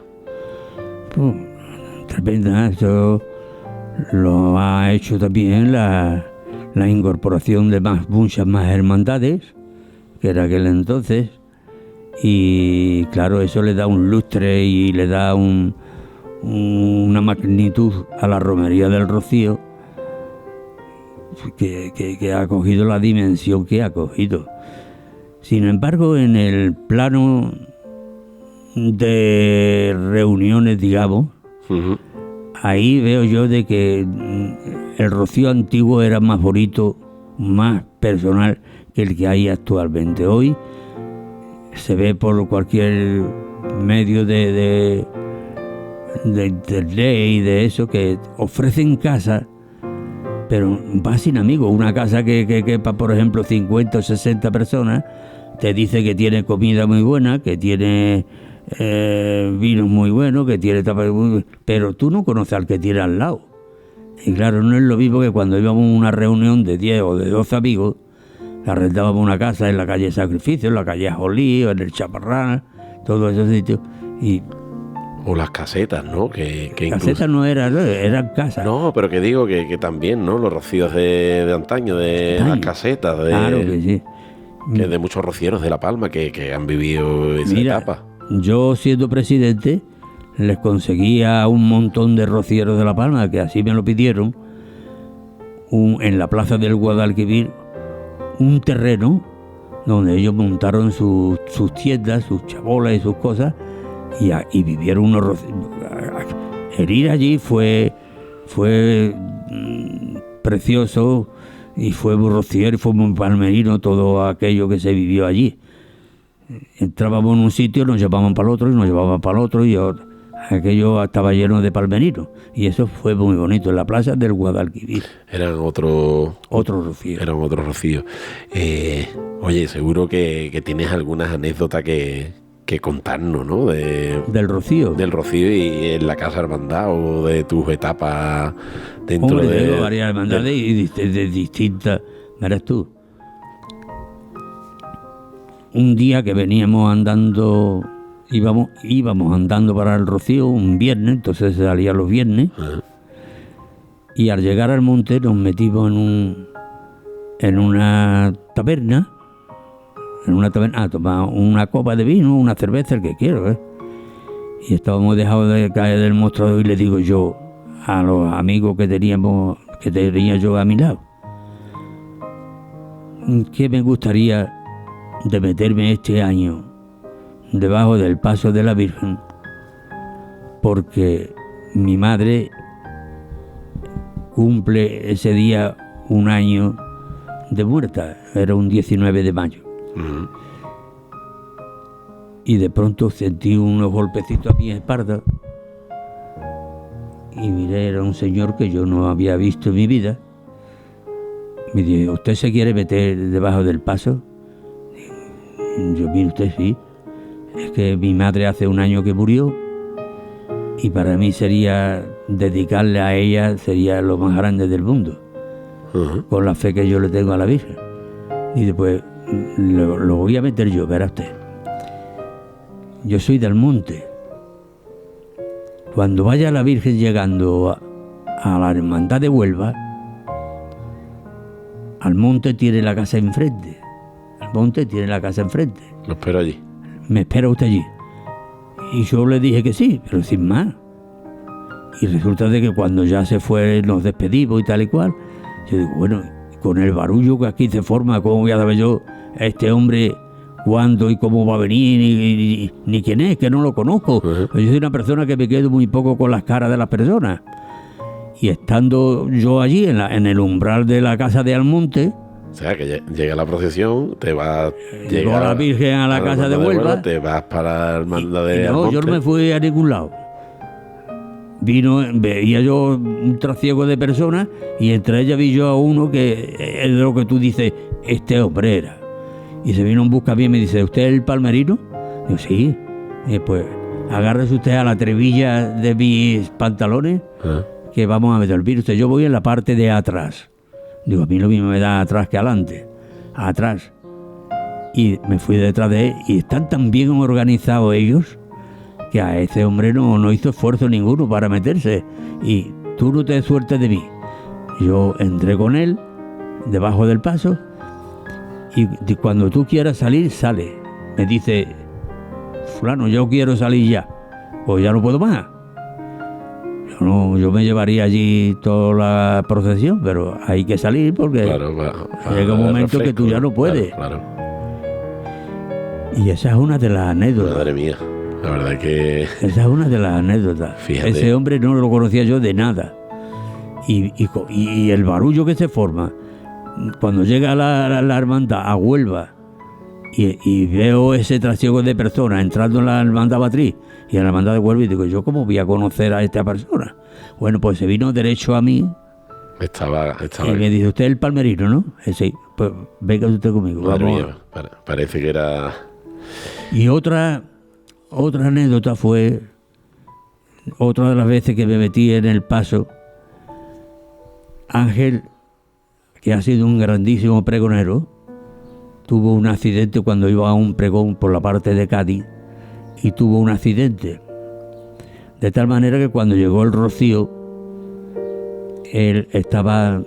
Tremenda. Eso lo ha hecho también la incorporación de muchas más hermandades que era aquel entonces, y claro, eso le da un lustre y le da una magnitud a la romería del Rocío que ha cogido la dimensión que ha cogido. Sin embargo, en el plano de reuniones, digamos, uh-huh, ahí veo yo de que el Rocío antiguo era más bonito, más personal que el que hay actualmente. Hoy se ve por cualquier medio de internet y de eso, que ofrecen casas, pero va sin amigos. Una casa que quepa, por ejemplo, 50 o 60 personas, te dice que tiene comida muy buena, que tiene vinos muy buenos, que tiene tapas muy buenas, pero tú no conoces al que tiene al lado. Y claro, no es lo mismo que cuando íbamos a una reunión de 10 o de 12 amigos, arrendábamos una casa en la calle Sacrificio, en la calle Jolí, o en el Chaparrán, todos esos sitios. O las casetas, ¿no? Que casetas incluso... no eran casas. No, pero que digo que también, ¿no? Los rocíos de antaño, de las casetas, claro que sí. Que de muchos rocieros de La Palma que han vivido esa etapa. Yo, siendo presidente, les conseguía un montón de rocieros de La Palma, que así me lo pidieron, en la plaza del Guadalquivir, un terreno donde ellos montaron sus tiendas, sus chabolas y sus cosas, y vivieron unos rocieros. El ir allí fue precioso, y fue muy rociero, y fue muy palmerino todo aquello que se vivió allí. Entrábamos en un sitio, nos llevaban para el otro, y nos llevaban para el otro, y aquello estaba lleno de palmerinos, y eso fue muy bonito, en la plaza del Guadalquivir. Eran otro rocío. Eran otros rocíos. Oye, seguro que tienes algunas anécdotas que contarnos, ¿no? Del Rocío. Del Rocío y en la Casa Hermandad, o de tus etapas dentro de varias hermandades y de distintas. Verás tú. Un día que veníamos andando, íbamos andando para el Rocío un viernes, entonces salía los viernes, y al llegar al monte nos metimos en una taberna, a tomar una copa de vino, una cerveza, el que quiero, ¿eh? Y estábamos dejados de caer del mostrador, y le digo yo a los amigos que tenía yo a mi lado, que me gustaría de meterme este año debajo del paso de la Virgen, porque mi madre cumple ese día un año de muerta, era un 19 de mayo. Uh-huh. Y de pronto sentí unos golpecitos a mi espalda, y miré, era un señor que yo no había visto en mi vida. Me dijo: ¿usted se quiere meter debajo del paso? Yo: mire usted, sí. Es que mi madre hace un año que murió, y para mí dedicarle a ella sería lo más grande del mundo, uh-huh, con la fe que yo le tengo a la Virgen. Y después lo voy a meter yo, verá usted. Yo soy del monte. Cuando vaya la Virgen llegando a la Hermandad de Huelva, al monte tiene la casa enfrente. Lo espero allí. Me espera usted allí. Y yo le dije que sí, pero sin más. Y resulta de que cuando ya se fue, nos despedimos y tal y cual, yo digo, bueno, con el barullo que aquí se forma, ¿cómo voy a saber yo este hombre cuándo y cómo va a venir, ni quién es, que no lo conozco? Uh-huh. Yo soy una persona que me quedo muy poco con las caras de las personas. Y estando yo allí, en el umbral de la casa de Almonte, O sea, que llega la procesión, te vas... llegó la Virgen a la casa de Huelva, te vas para la hermandad de no, Almonte. yo no me fui a ningún lado. Veía yo un trasiego de personas y entre ellas vi yo a uno que es de lo que tú dices, este hombre era. Y se vino en busca de mí y me dice, ¿usted es el palmerino? Digo, sí. Y pues, agárrese usted a la trebilla de mis pantalones, que vamos a meter el virus. Yo voy en la parte de atrás. Digo, a mí lo mismo me da atrás que adelante. Atrás. Y me fui detrás de él y están tan bien organizados ellos que a ese hombre no hizo esfuerzo ninguno para meterse. Y tú no te sueltes de mí. Yo entré con él debajo del paso y cuando tú quieras salir, sale. Me dice, fulano, yo quiero salir ya. Pues ya no puedo más. Yo me llevaría allí toda la procesión, pero hay que salir porque llega un momento que tú ya no puedes. Claro. Y esa es una de las anécdotas. Madre mía, la verdad que... Esa es una de las anécdotas. Fíjate. Ese hombre no lo conocía yo de nada. Y el barullo que se forma cuando llega la hermandad a Huelva y veo ese trasiego de personas entrando en la hermandad matriz y en la hermandad de Huelva y digo, ¿yo cómo voy a conocer a esta persona? Bueno, pues se vino derecho a mí Estaba y me dice, ¿usted es el palmerino, no? Sí, pues venga usted conmigo. Madre vamos mía, parece que era... Y otra anécdota fue otra de las veces que me metí en el paso. Ángel, que ha sido un grandísimo pregonero, tuvo un accidente cuando iba a un pregón por la parte de Cádiz y tuvo un accidente. De tal manera que cuando llegó el rocío, él estaba,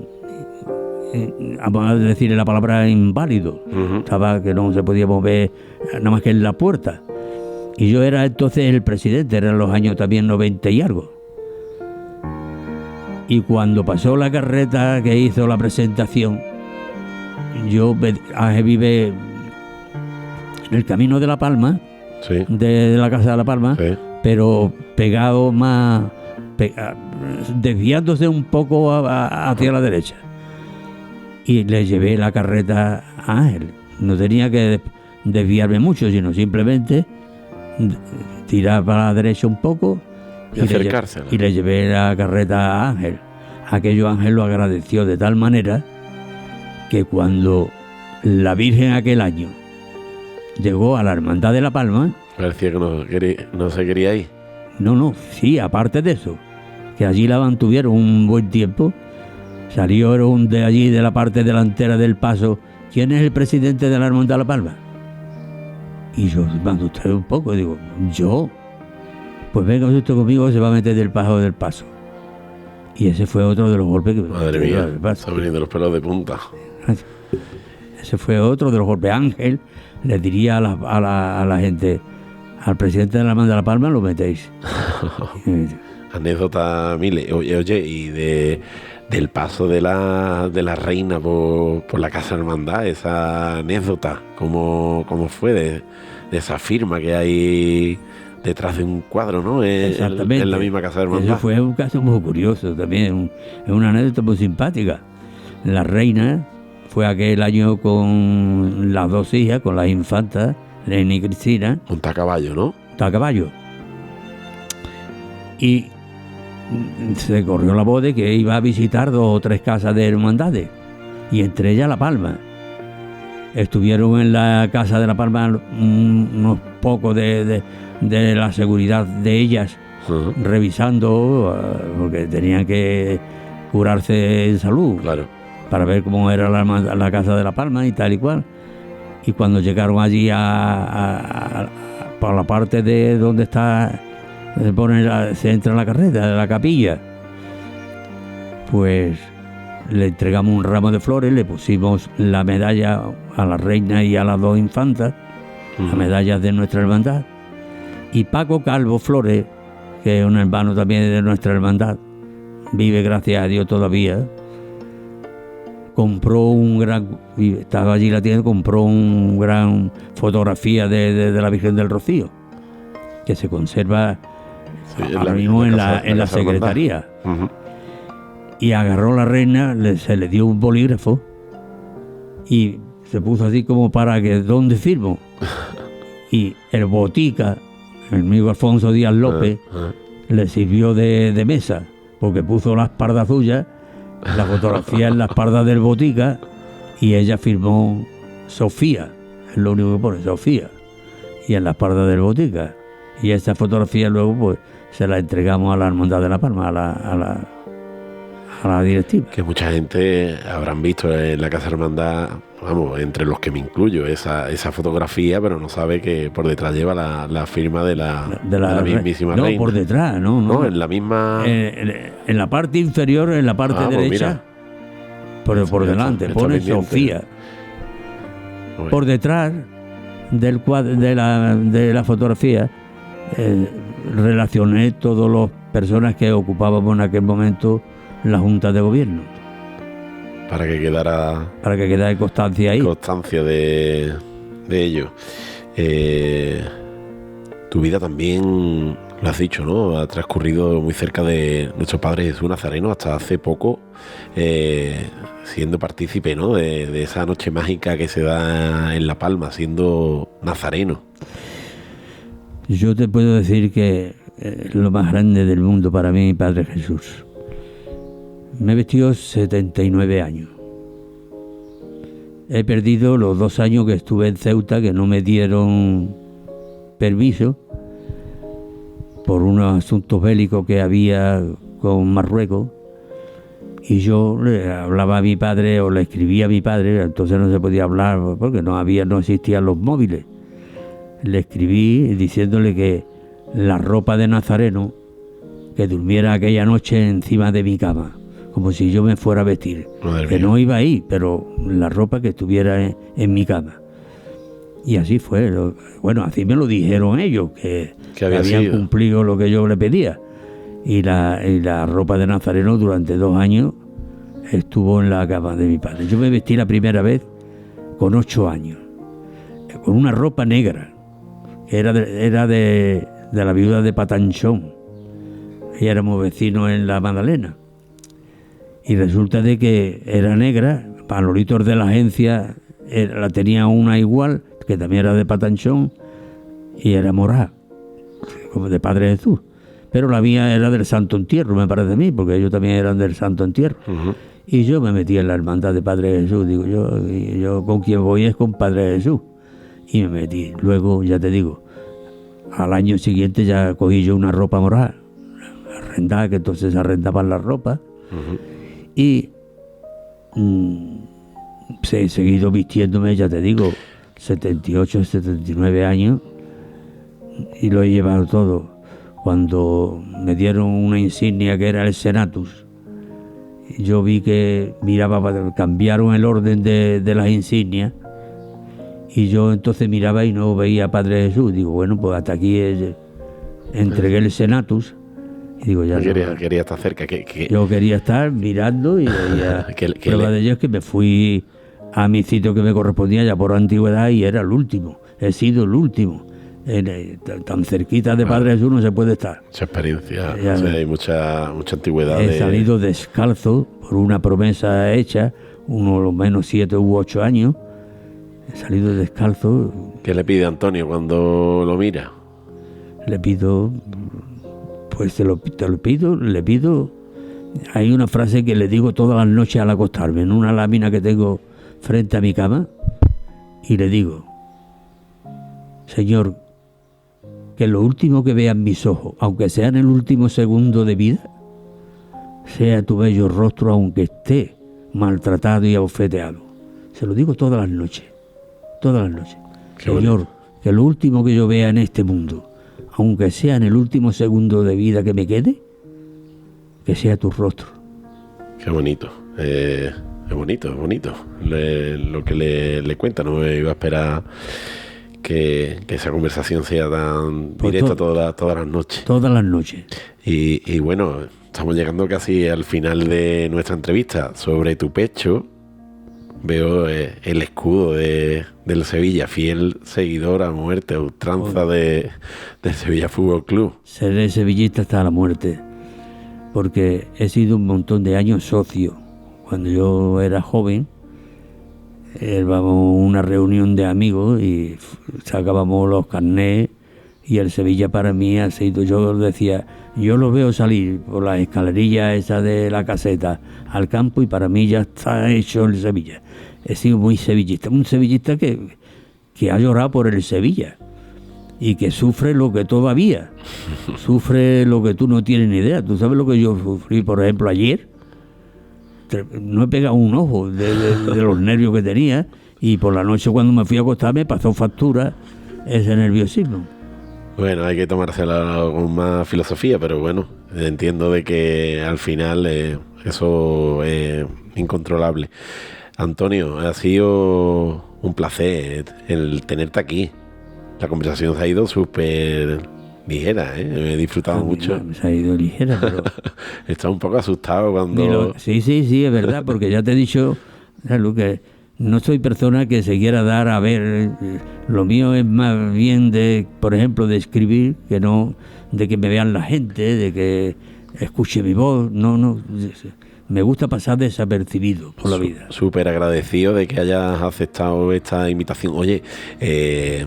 vamos a decirle la palabra, inválido. Estaba que no se podía mover nada más que en la puerta. Y yo era entonces el presidente, eran los años también 90 y algo. Y cuando pasó la carreta que hizo la presentación, Ángel vive en el Camino de la Palma, Sí. de la Casa de la Palma, Sí. pero pegado más, desviándose un poco hacia la derecha. Y le llevé la carreta a Ángel. No tenía que desviarme mucho, sino simplemente tirar para la derecha un poco Y acercársela. y le llevé la carreta a Ángel. Aquello Ángel lo agradeció de tal manera que cuando la Virgen aquel año llegó a la Hermandad de la Palma, Parecía que no se quería ir. sí, aparte de eso, que allí la mantuvieron un buen tiempo, salieron de allí, de la parte delantera del paso, ¿quién es el presidente de la Hermandad de la Palma? Y yo me asusté un poco, digo, ¿yo? Pues venga usted conmigo, se va a meter del paso. Y ese fue otro de los golpes que Madre me mía, dio el paso. está viniendo los pelos de punta. Ese fue otro de los golpes. Ángel le diría a la gente, al presidente de la Hermandad de la Palma lo metéis. Anécdota miles. Oye, y del paso de la reina por la Casa de Hermandad, esa anécdota, ¿cómo fue de esa firma que hay detrás de un cuadro, ¿no? Exactamente. En la misma Casa de Hermandad. Eso fue un caso muy curioso también, es una anécdota muy simpática. La reina fue aquel año con las dos hijas, con las infantas, Elena y Cristina, Monta a caballo, ¿no? a caballo. Y se corrió la voz de que iba a visitar 2 o 3 casas de hermandades, y entre ellas La Palma. Estuvieron en la Casa de La Palma unos pocos de la seguridad de ellas, revisando, porque tenían que curarse en salud, Claro. para ver cómo era la Casa de La Palma y tal y cual. Y cuando llegaron allí por la parte de donde está, se entra en la carreta, de la capilla, pues le entregamos un ramo de flores, le pusimos la medalla a la reina y a las 2 infantas, las medallas de nuestra hermandad. Y Paco Calvo Flores, que es un hermano también de nuestra hermandad, vive gracias a Dios todavía, estaba allí la tienda, compró un gran fotografía de la Virgen del Rocío, que se conserva ahora mismo en la secretaría. Uh-huh. Y agarró la reina, se le dio un bolígrafo y se puso así como para que, ¿dónde firmo? Y el Botica, el amigo Alfonso Díaz López, le sirvió de mesa, porque puso la espalda suya, la fotografía en la espalda del Botica, y ella firmó Sofía, es lo único que pone, Sofía, y en la espalda del Botica. Y esa fotografía luego pues se la entregamos a la Hermandad de La Palma, a la directiva. Que mucha gente habrán visto en la Casa Hermandad, vamos, entre los que me incluyo, esa fotografía, pero no sabe que por detrás lleva la firma de la mismísima reina. No, por detrás, no, en la misma... En la parte inferior, en la parte derecha, pues por delante, pone Sofía. Bueno. Por detrás del cuadro, de la fotografía, relacioné todas las personas que ocupábamos en aquel momento la Junta de Gobierno. Para que quedara constancia ahí. Constancia de ello. Tu vida también, lo has dicho, ¿no? Ha transcurrido muy cerca de nuestro Padre Jesús Nazareno, hasta hace poco, siendo partícipe, ¿no? De esa noche mágica que se da en La Palma, siendo nazareno. Yo te puedo decir que es lo más grande del mundo para mí, Padre Jesús. Me he vestido 79 años. He perdido los 2 años que estuve en Ceuta, que no me dieron permiso por unos asuntos bélicos que había con Marruecos. Y yo le hablaba a mi padre o le escribía a mi padre, entonces no se podía hablar porque no existían los móviles. Le escribí diciéndole que la ropa de nazareno, que durmiera aquella noche encima de mi cama, como si yo me fuera a vestir. Que no iba ahí, pero la ropa que estuviera en mi cama. Y así fue. Bueno, así me lo dijeron ellos, que habían cumplido lo que yo le pedía. Y la ropa de nazareno durante 2 años estuvo en la cama de mi padre. Yo me vestí la primera vez con 8 años, con una ropa negra. Era de la viuda de Patanchón. Y éramos vecinos en la Magdalena. Y resulta de que era negra, Manolitos de la agencia la tenía una igual, que también era de Patanchón, y era morada, como de Padre Jesús. Pero la mía era del Santo Entierro, me parece a mí, porque ellos también eran del Santo Entierro. Uh-huh. Y yo me metí en la hermandad de Padre Jesús, digo yo con quien voy es con Padre Jesús. Y me metí. Luego, ya te digo, al año siguiente ya cogí yo una ropa morada, arrendada, que entonces arrendaban la ropa. Uh-huh. Y he seguido vistiéndome, ya te digo, 78, 79 años, y lo he llevado todo. Cuando me dieron una insignia que era el Senatus, yo vi que cambiaron el orden de las insignias, y yo entonces miraba y no veía a Padre Jesús. Digo, bueno, pues hasta aquí entregué el Senatus. Y digo, ya quería estar cerca. Yo quería estar mirando y prueba de ello es que me fui a mi sitio que me correspondía ya por antigüedad y era el último. He sido el último. Tan cerquita de Padre Jesús no se puede estar. Mucha experiencia, hay mucha antigüedad. He salido descalzo por una promesa hecha, uno lo menos 7 u 8 años. He salido descalzo. ¿Qué le pide Antonio cuando lo mira? Le pido... Pues le pido. Hay una frase que le digo todas las noches al acostarme, en una lámina que tengo frente a mi cama, y le digo: Señor, que lo último que vean mis ojos, aunque sea en el último segundo de vida, sea tu bello rostro, aunque esté maltratado y abofeteado. Se lo digo todas las noches. Señor, que lo último que yo vea en este mundo, aunque sea en el último segundo de vida que me quede, que sea tu rostro. Qué bonito, es bonito. Lo que le cuenta, no me iba a esperar que esa conversación sea tan directa todas las noches. Todas las noches. Y bueno, estamos llegando casi al final de nuestra entrevista. Sobre tu pecho Veo el escudo del Sevilla, fiel seguidor a muerte, a ultranza del Sevilla Fútbol Club. Seré sevillista hasta la muerte, porque he sido un montón de años socio. Cuando yo era joven, íbamos a una reunión de amigos y sacábamos los carnés, y el Sevilla para mí ha sido, yo decía, yo lo veo salir por las escalerillas esas de la caseta al campo y para mí ya está hecho el Sevilla. He sido muy sevillista, un sevillista que ha llorado por el Sevilla y que sufre lo que todavía, sufre lo que tú no tienes ni idea. Tú sabes lo que yo sufrí, por ejemplo, ayer. No he pegado un ojo de los nervios que tenía, y por la noche cuando me fui a acostar me pasó factura ese nerviosismo. Bueno, hay que tomársela con más filosofía, pero bueno, entiendo de que al final eso es incontrolable. Antonio, ha sido un placer el tenerte aquí. La conversación se ha ido súper ligera, ¿eh? He disfrutado mucho. Se ha ido ligera, pero... Estaba un poco asustado cuando... Sí, es verdad, porque ya te he dicho, Lu, que no soy persona que se quiera dar a ver. Lo mío es más bien de, por ejemplo, de escribir, que no de que me vean la gente, de que escuche mi voz. No, me gusta pasar desapercibido por la vida. Súper agradecido de que hayas aceptado esta invitación. Oye, eres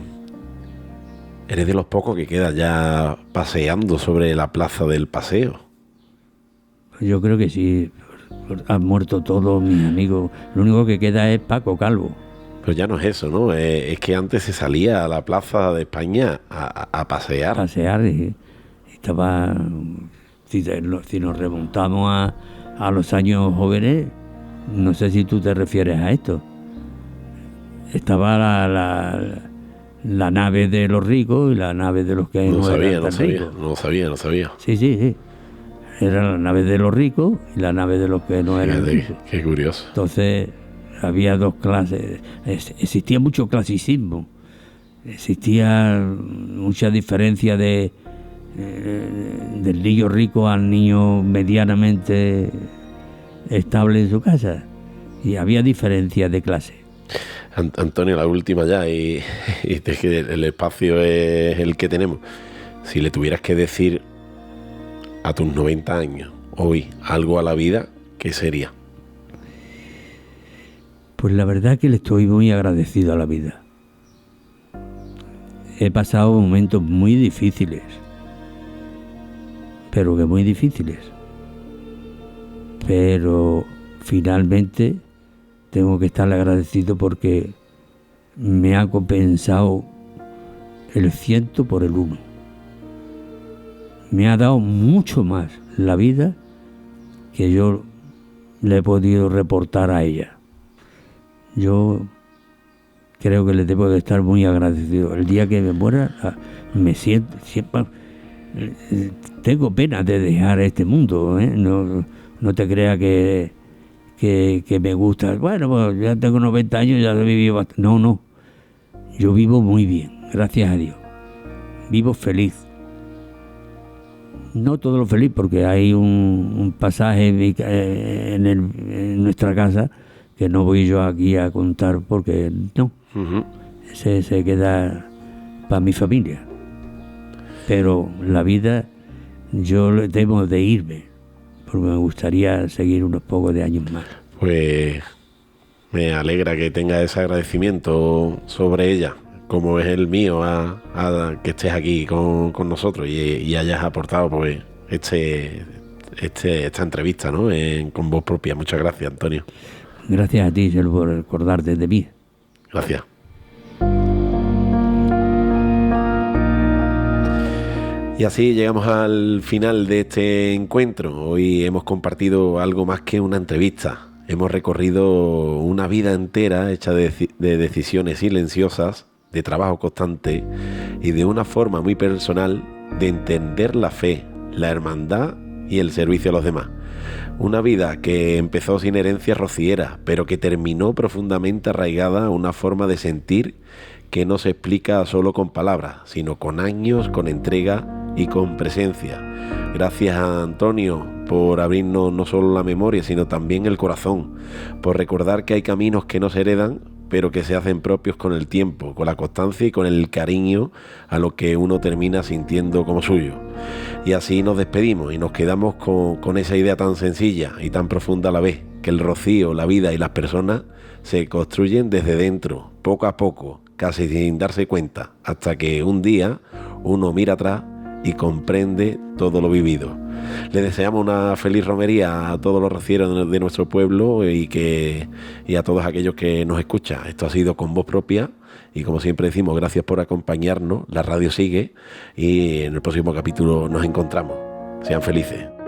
de los pocos que quedas ya paseando sobre la plaza del Paseo. Yo creo que sí. Han muerto todos mis amigos. Lo único que queda es Paco Calvo. Pero ya no es eso, ¿no? Es que antes se salía a la plaza de España a pasear. Pasear y estaba... Si nos remontamos a los años jóvenes, no sé si tú te refieres a esto. Estaba la nave de los ricos y la nave de los que no eran tan ricos. No sabía. Sí. Era la nave de los ricos y la nave de los que no eran ricos. Qué curioso. Entonces había dos clases. Existía mucho clasicismo. Existía mucha diferencia del niño rico al niño medianamente estable en su casa. Y había diferencia de clase. Antonio, la última ya, y el espacio es el que tenemos. Si le tuvieras que decir a tus 90 años, hoy, algo a la vida, ¿qué sería? Pues la verdad que le estoy muy agradecido a la vida. He pasado momentos muy difíciles, pero que muy difíciles. Pero finalmente tengo que estarle agradecido porque me ha compensado el 100 por el 1. Me ha dado mucho más la vida que yo le he podido reportar a ella. Yo creo que le debo de estar muy agradecido. El día que me muera, me siento siempre... Tengo pena de dejar este mundo, ¿eh? No te creas que me gusta. Bueno, pues ya tengo 90 años, ya he vivido bastante. No. Yo vivo muy bien, gracias a Dios. Vivo feliz. No todo lo feliz, porque hay un pasaje en nuestra casa que no voy yo aquí a contar porque no. Uh-huh. Se queda para mi familia. Pero la vida, yo temo de irme, porque me gustaría seguir unos pocos de años más. Pues me alegra que tengas ese agradecimiento sobre ella, como es el mío, a que estés aquí con nosotros y hayas aportado pues esta entrevista, ¿no? Con voz propia. Muchas gracias, Antonio. Gracias a ti, por acordarte de mí. Gracias. Y así llegamos al final de este encuentro. Hoy hemos compartido algo más que una entrevista. Hemos recorrido una vida entera hecha de decisiones silenciosas, de trabajo constante y de una forma muy personal de entender la fe, la hermandad y el servicio a los demás. Una vida que empezó sin herencia rociera, pero que terminó profundamente arraigada a una forma de sentir que no se explica solo con palabras, sino con años, con entrega, y con presencia. Gracias a Antonio por abrirnos no solo la memoria, sino también el corazón, por recordar que hay caminos que no se heredan, pero que se hacen propios con el tiempo, con la constancia y con el cariño a lo que uno termina sintiendo como suyo. Y así nos despedimos y nos quedamos con esa idea tan sencilla y tan profunda a la vez, que el rocío, la vida y las personas se construyen desde dentro, poco a poco, casi sin darse cuenta, hasta que un día uno mira atrás y comprende todo lo vivido. Le deseamos una feliz romería a todos los rocieros de nuestro pueblo y a todos aquellos que nos escuchan. Esto ha sido Con Voz Propia y, como siempre decimos, gracias por acompañarnos. La radio sigue y en el próximo capítulo nos encontramos. Sean felices.